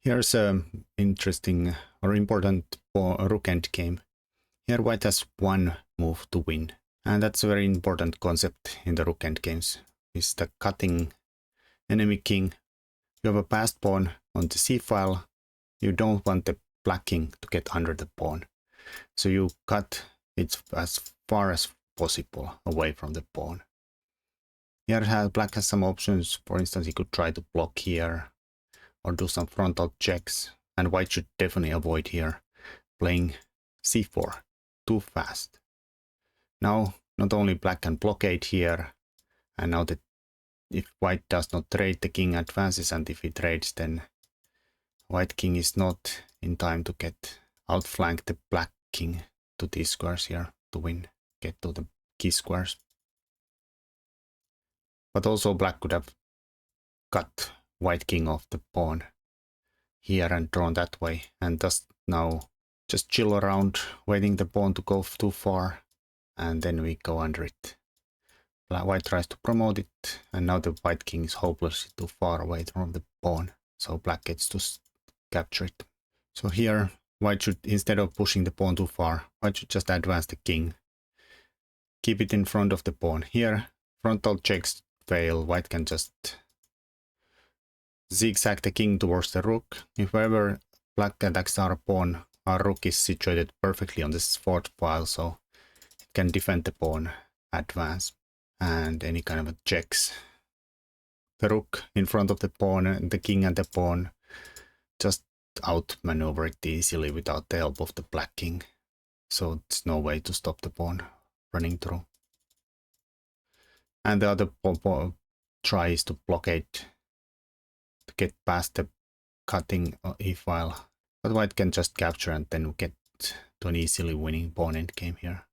Here's a interesting or important rook endgame. Here white has one move to win, and that's a very important concept in the rook endgames. Is the cutting enemy king. You have a passed pawn on the c file. You don't want the black king to get under the pawn, so you cut it as far as possible away from the pawn. Here black has some options. For instance, he could try to block here or do some frontal checks, and white should definitely avoid here playing c4 too fast. Now not only black can blockade here, and now that if white does not trade, the king advances, and if he trades, then white king is not in time to get outflank the black king to these squares here to win, get to the key squares. But also black could have cut white king off the pawn here and drawn that way, and thus now just chill around, waiting the pawn to go too far, and then we go under it. White tries to promote it, and now the white king is hopelessly too far away from the pawn, so black gets to capture it. So here white should, instead of pushing the pawn too far, white should just advance the king, keep it in front of the pawn. Here frontal checks fail, white can just zigzag the king towards the rook. If ever black attacks our pawn, our rook is situated perfectly on this fourth file, so it can defend the pawn advance and any kind of checks. The rook in front of the pawn and the king and the pawn just outmaneuver it easily without the help of the black king, so there's no way to stop the pawn running through. And the other pawn tries to blockade to get past the cutting e-file, but white can just capture and then get to an easily winning pawn endgame here.